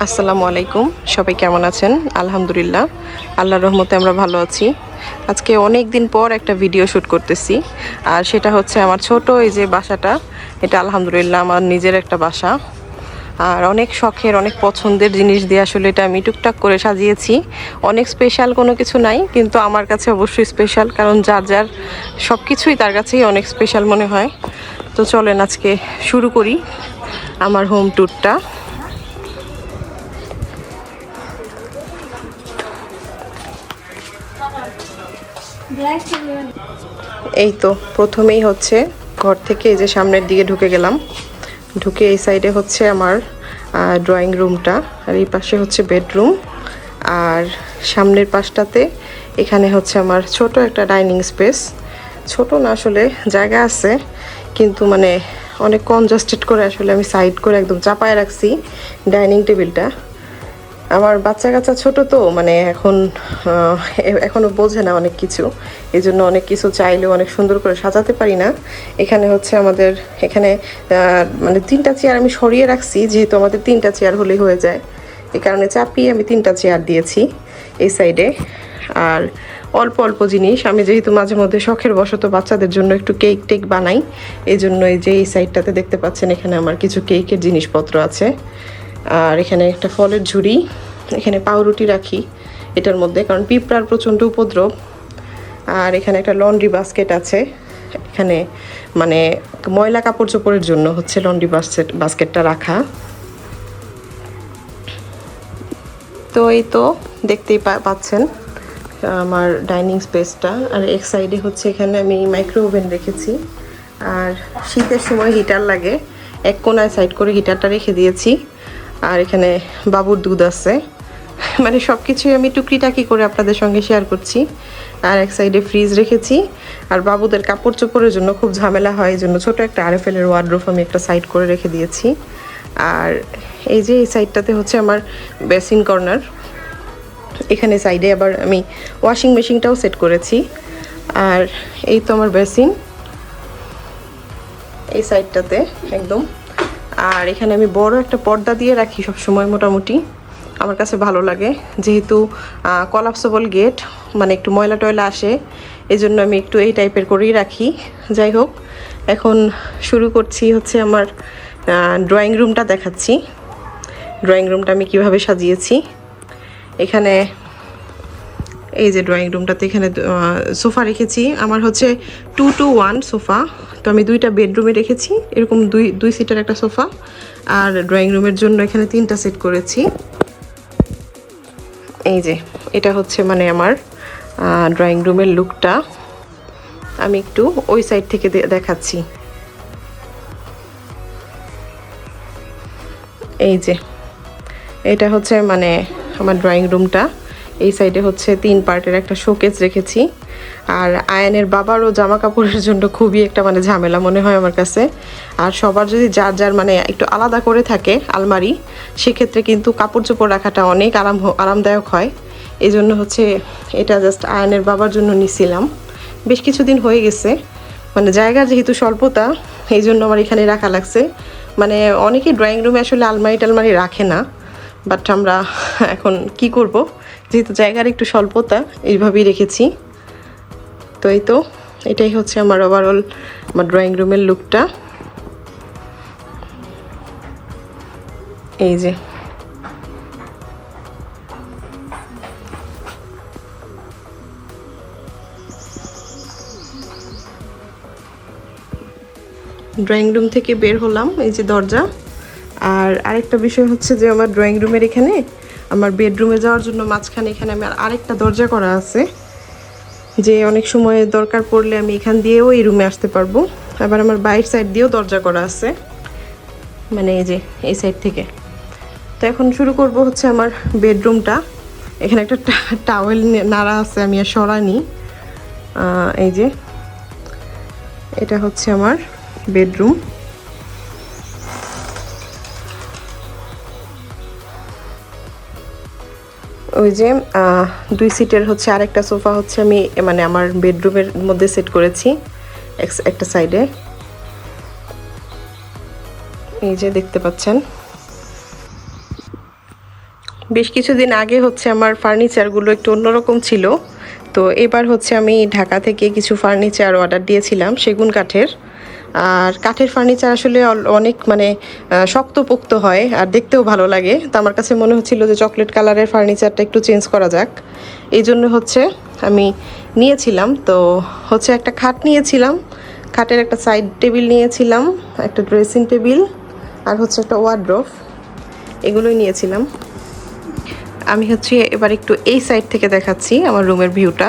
আসসালামু আলাইকুম, সবাই কেমন আছেন? আলহামদুলিল্লাহ, আল্লাহর রহমতে আমরা ভালো আছি। আজকে অনেক দিন পর একটা ভিডিও শ্যুট করতেছি, আর সেটা হচ্ছে আমার ছোট এই যে বাসাটা। এটা আলহামদুলিল্লাহ আমার নিজের একটা বাসা, আর অনেক শখের অনেক পছন্দের জিনিস দিয়ে আসলে এটা আমি টুকটাক করে সাজিয়েছি। অনেক স্পেশাল কোনো কিছু নাই, কিন্তু আমার কাছে অবশ্যই স্পেশাল, কারণ যার যার সব কিছুই তার কাছেই অনেক স্পেশাল মনে হয়। তো চলেন আজকে শুরু করি আমার হোম ট্যুরটা। এই তো প্রথমেই হচ্ছে ঘর থেকে এই যে সামনের দিকে ঢুকে গেলাম। ঢুকে এই সাইডে হচ্ছে আমার ড্রয়িং রুমটা, আর এই পাশে হচ্ছে বেডরুম, আর সামনের পাশটাতে এখানে হচ্ছে আমার ছোট একটা ডাইনিং স্পেস। ছোট না, আসলে জায়গা আছে, কিন্তু মানে অনেক কনজাস্টেড করে আসলে আমি সাইড করে একদম চাপায় রাখছি ডাইনিং টেবিলটা। আমার বাচ্চা কাচ্চা ছোট, তো মানে এখনো বোঝে না অনেক কিছু, এই জন্য অনেক কিছু চাইলেও অনেক সুন্দর করে সাজাতে পারি না। এখানে হচ্ছে আমাদের এখানে মানে 3টা চেয়ার আমি সরিয়ে রাখছি, যেহেতু আমাদের 3টা চেয়ার হলেই হয়ে যায়, এই কারণে চাপিয়ে আমি 3টা চেয়ার দিয়েছি এই সাইডে। আর অল্প অল্প জিনিস আমি যেহেতু মাঝে মধ্যে শখের বশত বাচ্চাদের জন্য একটু কেক টেক বানাই, এই জন্য এই যে এই সাইডটাতে দেখতে পাচ্ছেন এখানে আমার কিছু কেকের জিনিসপত্র আছে। আর এখানে একটা ফলের ঝুড়ি, এখানে পাউরুটি রাখি এটার মধ্যে, কারণ পিঁপড়ার প্রচণ্ড উপদ্রব। আর এখানে একটা লন্ড্রি বাস্কেট আছে, এখানে মানে ময়লা কাপড় চোপড়ের জন্য হচ্ছে লন্ড্রি বাস্কেটটা রাখা। তো এই তো দেখতেই পাচ্ছেন আমার ডাইনিং স্পেসটা। আর এক সাইডে হচ্ছে এখানে আমি মাইক্রো ওভেন রেখেছি, আর শীতের সময় হিটার লাগে, এক কোনায় সাইড করে হিটারটা রেখে দিয়েছি। আর এখানে বাবুর দুধ আছে, মানে সব কিছুই আমি টুকরিটাকি করে আপনাদের সঙ্গে শেয়ার করছি। আর এক সাইডে ফ্রিজ রেখেছি, আর বাবুদের কাপড় চোপড়ের জন্য খুব ঝামেলা হয়, এই জন্য ছোটো একটা আরএফএলের ওয়ার্ড্রোব আমি একটা সাইড করে রেখে দিয়েছি। আর এই যে এই সাইডটাতে হচ্ছে আমার বেসিন কর্নার, এখানে সাইডে আবার আমি ওয়াশিং মেশিনটাও সেট করেছি। আর এই তো আমার বেসিন এই সাইডটাতে একদম। আর এখানে আমি বড় একটা পর্দা দিয়ে রাখি সব সময়, মোটামুটি আমার কাছে ভালো লাগে, যেহেতু কলাপসেবল গেট, মানে একটু ময়লা টয়লা আসে, এই জন্য আমি একটু এই টাইপের করেই রাখি। যাই হোক, এখন শুরু করছি হচ্ছে আমার ড্রয়িং রুমটা দেখাচ্ছি। ড্রয়িং রুমটা আমি কিভাবে সাজিয়েছি। এখানে এই যে ড্রয়িং রুমটাতে এখানে সোফা রেখেছি, আমার হচ্ছে 2-to-1 সোফা, তো আমি 2টা বেডরুমে রেখেছি এরকম দুই সিটের একটা সোফা। আর ড্রয়িং রুমের জন্য এখানে 3টা সেট করেছি। এই যে এটা হচ্ছে মানে আমার ড্রয়িং রুমের লুকটা, আমি একটু ওই সাইড থেকে দেখাচ্ছি। এই যে এটা হচ্ছে মানে আমার ড্রয়িং রুমটা। এই সাইডে হচ্ছে 3 পার্টের একটা শোকেস রেখেছি। আর আয়ানের বাবারও জামা কাপড়ের জন্য খুবই একটা মানে ঝামেলা মনে হয় আমার কাছে। আর সবার যদি যার যার মানে একটু আলাদা করে থাকে আলমারি, সেক্ষেত্রে কিন্তু কাপড় চোপড় রাখাটা অনেক আরামদায়ক হয়। এই জন্য হচ্ছে এটা জাস্ট আয়ানের বাবার জন্য নিছিলাম, বেশ কিছুদিন হয়ে গেছে, মানে জায়গা যেহেতু স্বল্পতা, এই জন্য আমার এখানে রাখা লাগছে। মানে অনেকেই ড্রয়িং রুমে আসলে আলমারি টালমারি রাখে না, বাট আমরা এখন কি করব, যেহেতু জায়গার একটু স্বল্পতা, এইভাবেই রেখেছি। তো এই তো এটাই হচ্ছে আমার ওভারঅল আমার ড্রয়িং রুমের লুকটা। এই যে ড্রয়িং রুম থেকে বের হলাম, এই যে দরজা। আর আরেকটা বিষয় হচ্ছে যে আমার ড্রয়িং রুমের এখানে আমার বেডরুমে যাওয়ার জন্য মাঝখানে এখানে আমি আরেকটা দরজা করা আছে, যে অনেক সময় দরকার পড়লে আমি এখান দিয়েও এই রুমে আসতে পারবো। আবার আমার বাইরের সাইড দিয়েও দরজা করা আছে, মানে এই যে এই সাইড থেকে। তো এখন শুরু করব হচ্ছে আমার বেডরুমটা। এখানে একটা টাওয়েল নাড়া আছে, আমি আর সরাইনি। এই যে এটা হচ্ছে আমার বেডরুম। ওই যে 2 সিটের হচ্ছে আরেকটা সোফা হচ্ছে আমি মানে আমার বেডরুমের মধ্যে সেট করেছি একটা সাইডে, এই যে দেখতে পাচ্ছেন। বেশ কিছুদিন আগে হচ্ছে আমার ফার্নিচারগুলো একটু অন্যরকম ছিল, তো এবার হচ্ছে আমি ঢাকা থেকে কিছু ফার্নিচার অর্ডার দিয়েছিলাম সেগুন কাঠের। আর কাঠের ফার্নিচার আসলে অনেক মানে শক্তপোক্ত হয় আর দেখতেও ভালো লাগে। তো আমার কাছে মনে হচ্ছিল যে চকলেট কালারের ফার্নিচারটা একটু চেঞ্জ করা যাক, এই জন্য হচ্ছে আমি নিয়েছিলাম। তো হচ্ছে একটা খাট নিয়েছিলাম, খাটের একটা সাইড টেবিল নিয়েছিলাম, একটা ড্রেসিং টেবিল, আর হচ্ছে একটা ওয়ার্ড্রোব, এগুলোই নিয়েছিলাম। আমি হচ্ছে এবার একটু এই সাইড থেকে দেখাচ্ছি আমার রুমের ভিউটা।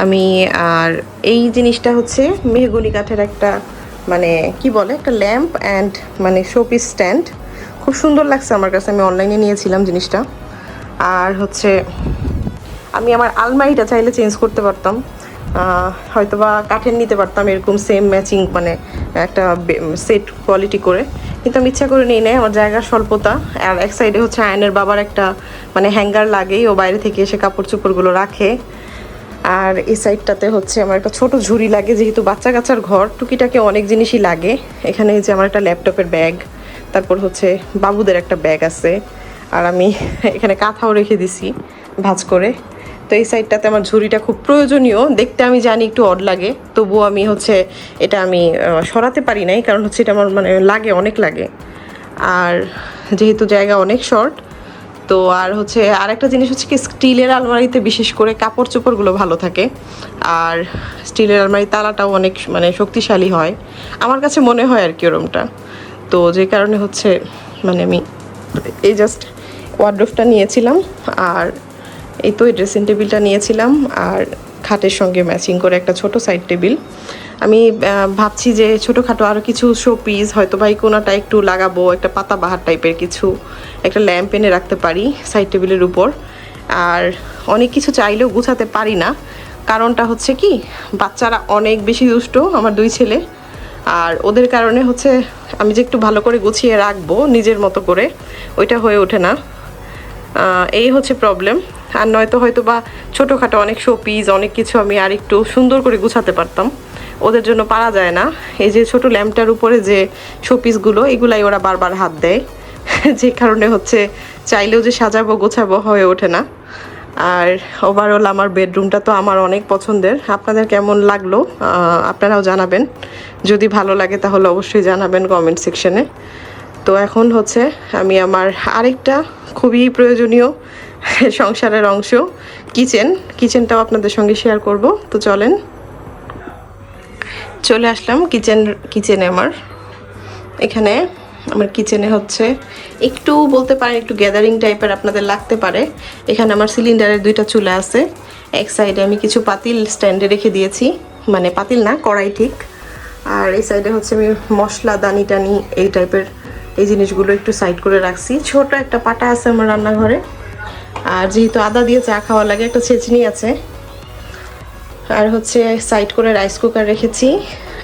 আমি আর এই জিনিসটা হচ্ছে মেহগনি কাঠের একটা মানে কি বলে একটা ল্যাম্প অ্যান্ড মানে শোপিস স্ট্যান্ড, খুব সুন্দর লাগছে আমার কাছে, আমি অনলাইনে নিয়েছিলাম জিনিসটা। আর হচ্ছে আমি আমার আলমারিটা চাইলে চেঞ্জ করতে পারতাম, হয়তো বা কাঠের নিতে পারতাম এরকম সেম ম্যাচিং মানে একটা সেট কোয়ালিটি করে, কিন্তু আমি ইচ্ছা করে নিই নাই, আমার জায়গার স্বল্পতা। আর এক সাইডে হচ্ছে আয়নের বাবার একটা মানে হ্যাঙ্গার লাগেই, ও বাইরে থেকে এসে কাপড় চোপড়গুলো রাখে। আর এই সাইডটাতে হচ্ছে আমার একটা ছোট ঝুড়ি লাগে, যেহেতু বাচ্চা কাচ্চার ঘর টুকিটাকে অনেক জিনিসই লাগে। এখানে এই যে আমার একটা ল্যাপটপের ব্যাগ, তারপর হচ্ছে বাবুদের একটা ব্যাগ আছে, আর আমি এখানে কাঁথাও রেখে দিছি ভাঁজ করে। তো এই সাইডটাতে আমার ঝুড়িটা খুব প্রয়োজনীয়, দেখতে আমি জানি একটু অড লাগে, তবুও আমি হচ্ছে এটা আমি সরাতে পারি নাই, কারণ হচ্ছে এটা আমার মানে লাগে, অনেক লাগে। আর যেহেতু জায়গা অনেক শর্ট, তো আর হচ্ছে আরেকটা জিনিস হচ্ছে কি, স্টিলের আলমারিতে বিশেষ করে কাপড় চোপড়গুলো ভালো থাকে, আর স্টিলের আলমারি তালাটাও অনেক মানে শক্তিশালী হয়, আমার কাছে মনে হয় আর কি ওরমটা। তো যে কারণে হচ্ছে মানে আমি এই জাস্ট ওয়ার্ড্রোবটা নিয়েছিলাম, আর এই তো এই ড্রেসিং টেবিলটা নিয়েছিলাম, আর খাটের সঙ্গে ম্যাচিং করে একটা ছোট সাইড টেবিল। আমি ভাবছি যে ছোটোখাটো আরও কিছু শো পিস হয়তো বা এই কোনাটা একটু লাগাবো, একটা পাতাবাহার টাইপের কিছু, একটা ল্যাম্প এনে রাখতে পারি সাইড টেবিলের উপর। আর অনেক কিছু চাইলেও গুছাতে পারি না, কারণটা হচ্ছে কি, বাচ্চারা অনেক বেশি দুষ্ট, আমার দুই ছেলে, আর ওদের কারণে হচ্ছে আমি যে একটু ভালো করে গুছিয়ে রাখবো নিজের মতো করে, ওইটা হয়ে ওঠে না, এই হচ্ছে প্রবলেম। আর নয়তো হয়তো বা ছোটোখাটো অনেক শোপিস অনেক কিছু আমি আর একটু সুন্দর করে গুছাতে পারতাম, ওদের জন্য পারা যায় না। এই যে ছোট ল্যাম্পটার উপরে যে শোপিসগুলো, এগুলাই ওরা বারবার হাত দেয়, যে কারণে হচ্ছে চাইলেও যে সাজাবো গোছাবো হয়ে ওঠে না। আর ওভারঅল আমার বেডরুমটা তো আমার অনেক পছন্দের, আপনাদের কেমন লাগলো আপনারাও জানাবেন, যদি ভালো লাগে তাহলে অবশ্যই জানাবেন কমেন্ট সেকশনে। তো এখন হচ্ছে আমি আমার আরেকটা খুবই প্রয়োজনীয় সংসারের অংশ কিচেনটাও আপনাদের সঙ্গে শেয়ার করব। তো চলেন, চলে আসলাম কিচেনে। এখানে আমার কিচেনে হচ্ছে একটু বলতে পারেন একটু গ্যাদারিং টাইপের আপনাদের লাগতে পারে। এখানে আমার সিলিন্ডারের দুইটা চুলা আছে, এক সাইডে আমি কিছু পাতিল স্ট্যান্ডে রেখে দিয়েছি, মানে পাতিল না কড়াই ঠিক। আর এই সাইডে হচ্ছে আমি মশলা দানি টানি এই টাইপের এই জিনিসগুলো একটু সাইড করে রাখছি। ছোট একটা পাটা আছে আমার রান্নাঘরে, আর যেহেতু আদা দিয়ে চা খাওয়া লাগে একটা ছেঁচনি আছে। আর হচ্ছে সাইড করে রাইস কুকার রেখেছি,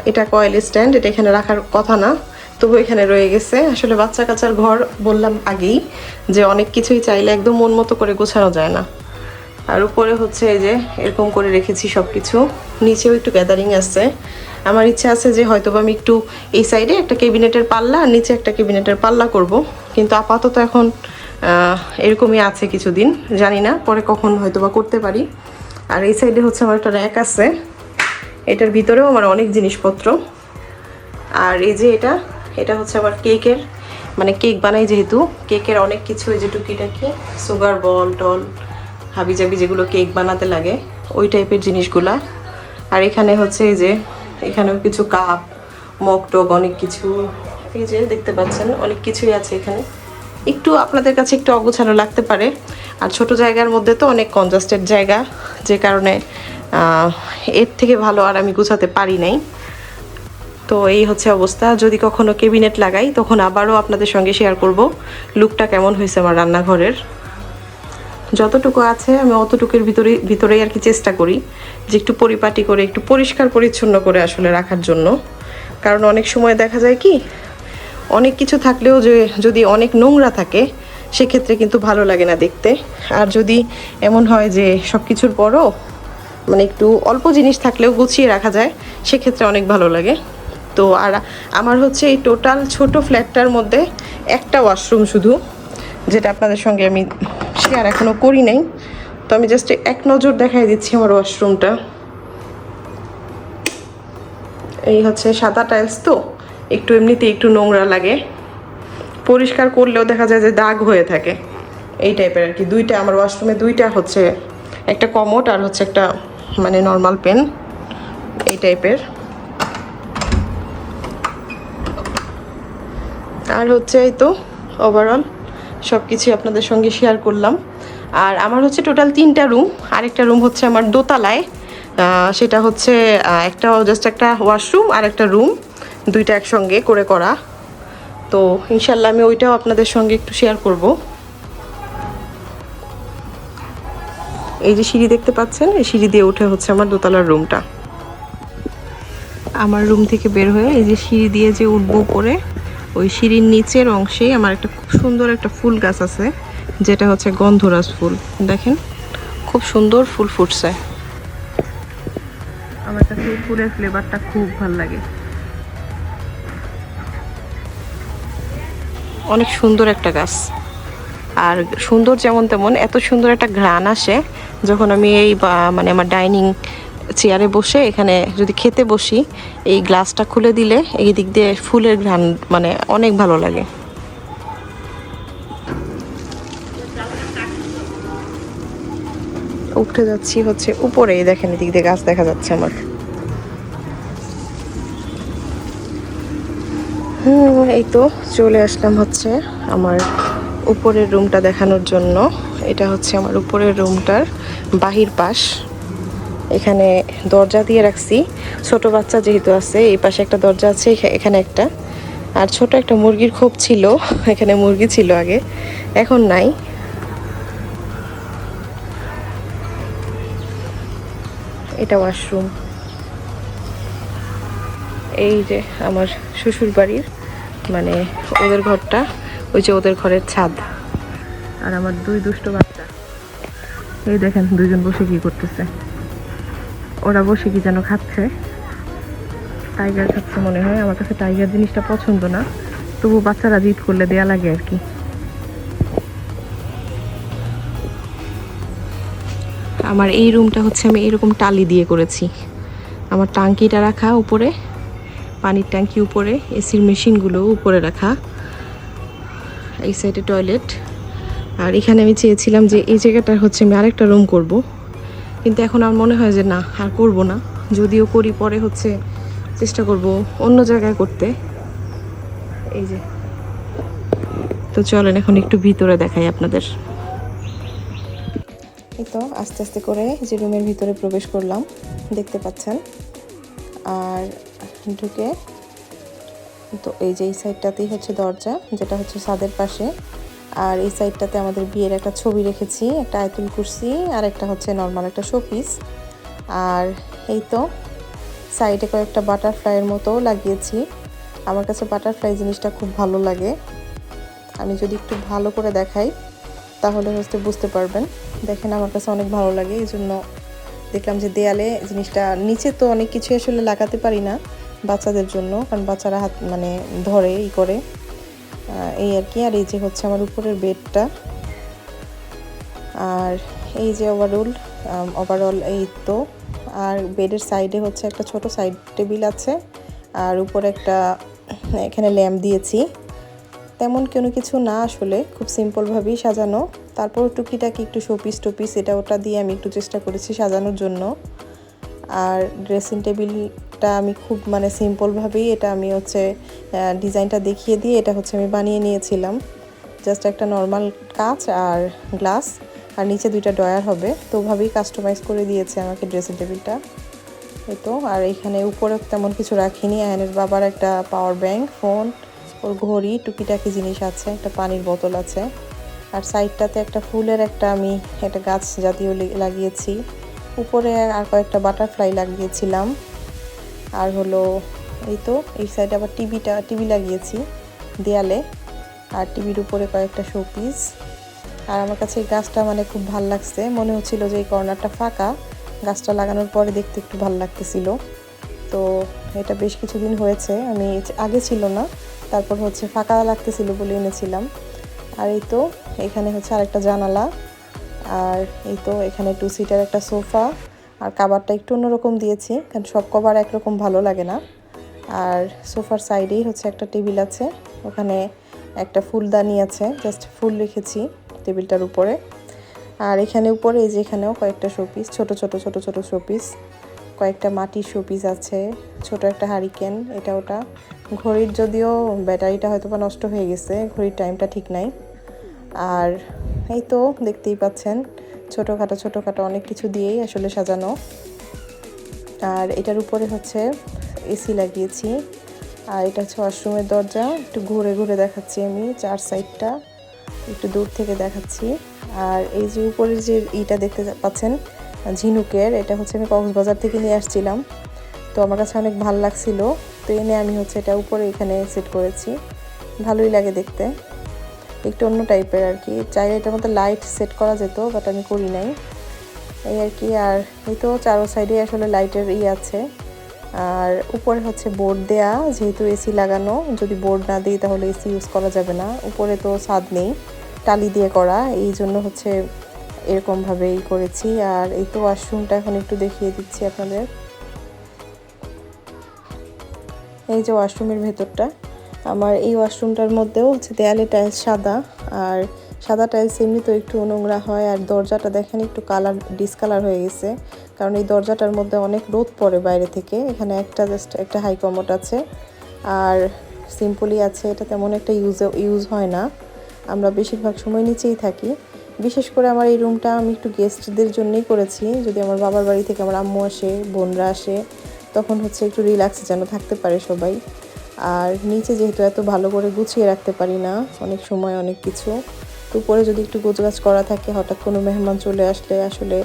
এটা কয়েল স্ট্যান্ড, এটা এখানে রাখার কথা না, তবু এখানে রয়ে গেছে। আসলে বাচ্চা কাচ্চার ঘর বললাম আগেই যে অনেক কিছুই চাইলে একদম মন মতো করে গোছানো যায় না। আর উপরে হচ্ছে এই যে এরকম করে রেখেছি সব কিছু, নিচেও একটু গ্যাদারিং আছে। আমার ইচ্ছা আছে যে হয়তো আমি একটু এই সাইডে একটা ক্যাবিনেটের পাল্লা আর নিচে একটা ক্যাবিনেটের পাল্লা করব, কিন্তু আপাতত এখন এরকমই আছে কিছুদিন, জানি না পরে কখন হয়তো বা করতে পারি। আর এই সাইডে হচ্ছে আমার একটা র্যাক আছে, এটার ভিতরেও আমার অনেক জিনিসপত্র। আর এই যে এটা হচ্ছে আমার কেকের মানে কেক বানাই, যেহেতু কেকের অনেক কিছু, এই যে টুকিটাকি সুগার বল টল হাবিজাবি যেগুলো কেক বানাতে লাগে ওই টাইপের জিনিসগুলা। আর এখানে হচ্ছে এই যে এখানেও কিছু কাপ মগ টগ অনেক কিছু, এই যে দেখতে পাচ্ছেন অনেক কিছুই আছে এখানে। একটু আপনাদের কাছে একটু অগোছালো লাগতে পারে, আর ছোট জায়গার মধ্যে তো অনেক কনজাস্টেড জায়গা, যে কারণে এর থেকে ভালো আর আমি গুছাতে পারি নাই। তো এই হচ্ছে অবস্থা, যদি কখনো ক্যাবিনেট লাগাই তখন আবারও আপনাদের সঙ্গে শেয়ার করব লুকটা কেমন হয়েছে আমার রান্নাঘরের। যতটুকু আছে আমি অতটুকুর ভিতরেই আর কি চেষ্টা করি যে একটু পরিপাটি করে একটু পরিষ্কার পরিচ্ছন্ন করে আসলে রাখার জন্য। কারণ অনেক সময় দেখা যায় কি, অনেক কিছু থাকলেও যে যদি অনেক নোংরা থাকে সেক্ষেত্রে কিন্তু ভালো লাগে না দেখতে। আর যদি এমন হয় যে সব কিছুর পরও মানে একটু অল্প জিনিস থাকলেও গুছিয়ে রাখা যায়, সেক্ষেত্রে অনেক ভালো লাগে। তো আর আমার হচ্ছে এই টোটাল ছোট ফ্ল্যাটটার মধ্যে একটা ওয়াশরুম শুধু, যেটা আপনাদের সঙ্গে আমি শেয়ার এখনও করি নাই, তো আমি জাস্ট এক নজর দেখাই দিচ্ছি আমার ওয়াশরুমটা। এই হচ্ছে সাদা টাইলস, তো একটু এমনিতে একটু নোংরা লাগে, পরিষ্কার করলেও দেখা যায় যে দাগ হয়ে থাকে, এই টাইপের আর কি। দুইটা আমার ওয়াশরুমে দুইটা হচ্ছে, একটা কমোড আর হচ্ছে একটা মানে নর্মাল পেন, এই টাইপের। আর হচ্ছে এই তো ওভারঅল সব কিছু আপনাদের সঙ্গে শেয়ার করলাম। আর আমার হচ্ছে টোটাল 3টা রুম, আরেকটা রুম হচ্ছে আমার দোতলায়, সেটা হচ্ছে একটা জাস্ট একটা ওয়াশরুম আর একটা রুম, দুইটা একসঙ্গে করে করা। তো ইনশাল্লাহ আমি ওইটাও আপনাদের সঙ্গে একটু শেয়ার করব। এই যে সিঁড়ি দেখতে পাচ্ছেন, এই সিঁড়ি দিয়ে উঠে হচ্ছে আমার দোতলার রুমটা। আমার রুম থেকে বের হয়ে এই যে সিঁড়ি দিয়ে যে উঠবো উপরে, ওই সিঁড়ির নিচের অংশে আমার একটা খুব সুন্দর একটা ফুল গাছ আছে, যেটা হচ্ছে গন্ধরাজ ফুল। দেখেন খুব সুন্দর ফুল ফুটছে, আমার কাছে এই ফুলের ফ্লেভারটা খুব ভালো লাগে। অনেক সুন্দর একটা গাছ, আর সুন্দর যেমন তেমন এত সুন্দর একটা ঘ্রাণ আসে যখন আমি এই মানে আমার ডাইনিং চেয়ারে বসে এখানে যদি খেতে বসি, এই গ্লাসটা খুলে দিলে এই দিক দিয়ে ফুলের ঘ্রাণ মানে অনেক ভালো লাগে। উঠে যাচ্ছি হচ্ছে উপরে, দেখেন এদিক দিয়ে গাছ দেখা যাচ্ছে আমার। এই তো চলে আসলাম হচ্ছে আমার উপরের রুমটা দেখানোর জন্য। এটা হচ্ছে আমার উপরের রুমটার বাহির পাশ, এখানে দরজা দিয়ে রাখছি, ছোট বাচ্চা যেহেতু আছে। এই পাশে একটা দরজা আছে, এখানে একটা, আর ছোট একটা মুরগির খোপ ছিল, এখানে মুরগি ছিল আগে, এখন নাই। এটা ওয়াশরুম। এই যে আমার শ্বশুর বাড়ির মানে ওদের ঘরটা, ওই যে ওদের ঘরের ছাদ। আর আমার দুই দুষ্ট বাচ্চা, এই দেখেন দুইজন বসে কি করতেছে, ওরা বসে কি যেন খাচ্ছে, টাইগার খাচ্ছে মনে হয়। আমার কাছে টাইগার জিনিসটা পছন্দ না, তবু বাচ্চারা জিদ করলে দেয়া লাগে আর কি। আমার এই রুমটা হচ্ছে আমি এরকম টালি দিয়ে করেছি, আমার টাঙ্কিটা রাখা উপরে, পানির ট্যাঙ্কি উপরে, এসির মেশিনগুলো উপরে রাখা, এই সাইডে টয়লেট। আর এখানে আমি চেয়েছিলাম যে এই জায়গাটা হচ্ছে আমি আরেকটা রুম করব, কিন্তু এখন আমার মনে হয় যে না, আর করব না। যদিও করি পরে হচ্ছে চেষ্টা করব অন্য জায়গায় করতে। এই যে, তো চলেন এখন একটু ভিতরে দেখাই আপনাদের। এই তো আস্তে আস্তে করে যে রুমের ভিতরে প্রবেশ করলাম, দেখতে পাচ্ছেন। আর ঢুকে তো এই যে এই সাইডটাতেই হচ্ছে দরজা, যেটা হচ্ছে ছাদের পাশে। আর এই সাইডটাতে আমাদের বিয়ের একটা ছবি রেখেছি, একটা আয়তুল কুরসি, আর একটা হচ্ছে নর্মাল একটা শোপিস। আর এই তো সাইডে কয়েকটা বাটারফ্লাইয়ের মতো লাগিয়েছি। আমার কাছে বাটারফ্লাই জিনিসটা খুব ভালো লাগে, আমি যদি একটু ভালো করে দেখাই তাহলে হচ্ছে বুঝতে পারবেন। দেখেন আমার কাছে অনেক ভালো লাগে, এই জন্য দেখলাম যে দেয়ালে জিনিসটা, নিচে তো অনেক কিছু আসলে লাগাতে পারি না বাচ্চাদের জন্য, কারণ বাচ্চারা হাত মানে ধরে ই করে, এই আর কি। আর এই যে হচ্ছে আমার উপরের বেডটা, আর এই যে ওভারঅল এই তো। আর বেডের সাইডে হচ্ছে একটা ছোট সাইড টেবিল আছে, আর উপরে একটা এখানে ল্যাম্প দিয়েছি। তেমন কোনো কিছু না আসলে, খুব সিম্পলভাবেই সাজানো। তারপর টুকিটাকি একটু শোপিস টোপিস এটা ওটা দিয়ে আমি একটু চেষ্টা করেছি সাজানোর জন্য। আর ড্রেসিং টেবিলটা আমি খুব মানে সিম্পলভাবেই, এটা আমি হচ্ছে ডিজাইনটা দেখিয়ে দিয়ে এটা হচ্ছে আমি বানিয়ে নিয়েছিলাম। জাস্ট একটা নর্মাল কাঁচ আর গ্লাস, আর নিচে দুইটা ডয়ার হবে, তো ওভাবেই কাস্টমাইজ করে দিয়েছে আমাকে ড্রেসিং টেবিলটা। এই তো। আর এখানে উপরে তেমন কিছু রাখিনি, আয়নের বাবার একটা পাওয়ার ব্যাংক, ফোন, ওর ঘড়ি, টুকিটাকি জিনিস আছে, একটা পানির বোতল আছে। আর সাইডটাতে একটা ফুলের আমি একটা গাছ জাতীয় লাগিয়েছি। উপরে আর কয়েকটা বাটারফ্লাই লাগিয়েছিলাম। আর হলো এই তো এই সাইডে আবার টিভি লাগিয়েছি দেয়ালে, আর টিভির উপরে কয়েকটা শোপিস। আর আমার কাছে এই গাছটা মানে খুব ভাল লাগছে, মনে হচ্ছিল যে এই কর্নারটা ফাঁকা, গাছটা লাগানোর পরে দেখতে একটু ভাল লাগতেছিল। তো এটা বেশ কিছুদিন হয়েছে, আমি আগে ছিল না, তারপর হচ্ছে ফাঁকা লাগতেছিল বলে এনেছিলাম। আর এই তো এখানে হচ্ছে আরেকটা জানালা, আর এই তো এখানে 2 সিটার একটা সোফা, আর কাভারটা একটু অন্যরকম দিয়েছি কারণ সব কভার একরকম ভালো লাগে না। আর সোফার সাইডেই হচ্ছে একটা টেবিল আছে, ওখানে একটা ফুলদানি আছে, জাস্ট ফুল রেখেছি টেবিলটার উপরে। আর এখানে উপরে এই যে এখানেও কয়েকটা শোপিস, ছোট ছোট ছোট ছোট শোপিস, কয়েকটা মাটির শোপিস আছে, ছোট একটা হারিকেন, এটা ওটা। ঘড়ির যদিও ব্যাটারিটা হয়তো বা নষ্ট হয়ে গেছে, ঘড়ির টাইমটা ঠিক নাই। আর এই তো দেখতেই পাচ্ছেন ছোটোখাটো অনেক কিছু দিয়েই আসলে সাজানো। আর এটার উপরে হচ্ছে এসি লাগিয়েছি। আর এটা হচ্ছে ওয়াশরুমের দরজা, একটু ঘুরে ঘুরে দেখাচ্ছি আমি চার সাইডটা, একটু দূর থেকে দেখাচ্ছি। আর এই যে উপরের যে ইটা দেখতে পাচ্ছেন ঝিনুকের, এটা হচ্ছে আমি কক্সবাজার থেকে নিয়ে আসছিলাম, তো আমার কাছে অনেক ভালো লাগছিল, তো এনে আমি হচ্ছে এটা উপরে এখানে সেট করেছি। ভালোই লাগে দেখতে, একটু অন্য টাইপের আর কি। চাইলে এটার মধ্যে লাইট সেট করা যেত, বাট আমি করি নাই, এই আর কি। আর এই তো চারো সাইডে আসলে লাইটের আছে। আর উপরে হচ্ছে বোর্ড দেয়া, যেহেতু এসি লাগানো, যদি বোর্ড না দিই তাহলে এসি ইউজ করা যাবে না। উপরে তো ছাদ নেই, টালি দিয়ে করা, এই জন্য হচ্ছে এরকমভাবেই করেছি। আর এই তো ওয়াশরুমটা এখন একটু দেখিয়ে দিচ্ছি আপনাদের। এই যে ওয়াশরুমের ভেতরটা, আমার এই ওয়াশরুমটার মধ্যেও হচ্ছে দেয়ালে টাইলস সাদা, আর সাদা টাইলস এমনি তো একটু নোংরা হয়। আর দরজাটা দেখেন একটু কালার ডিসকালার হয়ে গেছে, কারণ এই দরজাটার মধ্যে অনেক রোদ পড়ে বাইরে থেকে। এখানে জাস্ট একটা হাই কমোড আছে, আর সিম্পলি আছে, এটা তেমন একটা ইউজ হয় না, আমরা বেশিরভাগ সময় নিচেই থাকি। বিশেষ করে আমার এই রুমটা আমি একটু গেস্টদের জন্যই করেছি, যদি আমার বাবার বাড়ি থেকে আমার আম্মু আসে, বোনরা আসে, তখন হচ্ছে একটু রিল্যাক্সে যেন থাকতে পারে সবাই। আর নিচে যেহেতু এত ভালো করে গুছিয়ে রাখতে পারি না অনেক সময় অনেক কিছু, তো উপরে যদি একটু গোছগাছ করা থাকে, হঠাৎ কোনো মেহমান চলে আসলে আসলে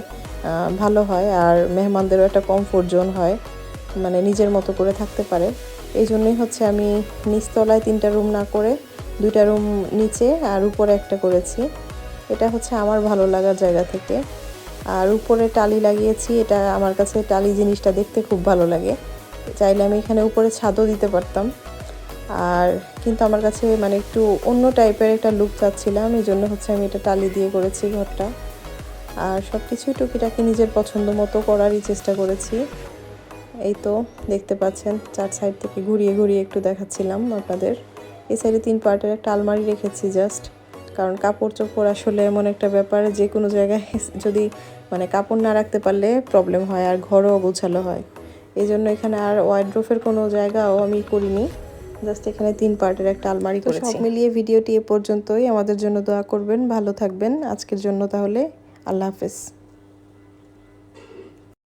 ভালো হয়, আর মেহমানদেরও একটা কমফোর্ট জোন হয়, মানে নিজের মতো করে থাকতে পারে। এই জন্যই হচ্ছে আমি নিচতলায় 3টা রুম না করে 2টা রুম নিচে আর উপরে একটা করেছি। এটা হচ্ছে আমার ভালো লাগার জায়গা থেকে। আর উপরে টালি লাগিয়েছি, এটা আমার কাছে টালি জিনিসটা দেখতে খুব ভালো লাগে, চাইলে আমি এখানে উপরে ছাদও দিতে পারতাম। আর কিন্তু আমার কাছে মানে একটু অন্য টাইপের একটা লুক চাচ্ছিলাম, এই জন্য হচ্ছে আমি এটা টালি দিয়ে করেছি ঘরটা। আর সব কিছুই টুকিটাকি নিজের পছন্দ মতো করারই চেষ্টা করেছি। এই তো দেখতে পাচ্ছেন চার সাইড থেকে ঘুরিয়ে ঘুরিয়ে একটু দেখাচ্ছিলাম আপনাদের। এই সাইডে 3 পার্টের একটা আলমারি রেখেছি জাস্ট, কারণ কাপড় চোপড় আসলে এমন একটা ব্যাপার, যে কোনো জায়গায় যদি মানে কাপড় না রাখতে পারলে প্রবলেম হয়, আর ঘরও গোছালো হয়। এই জন্য এখানে আর ওয়ার্ড্রোফের কোনো জায়গাও আমি করিনি, জাস্ট এখানে 3 পার্টের একটা আলমারি করেছি। সব মিলিয়ে ভিডিওটি এ পর্যন্তই। আমাদের জন্য দোয়া করবেন, ভালো থাকবেন। আজকের জন্য তাহলে আল্লাহ হাফেজ।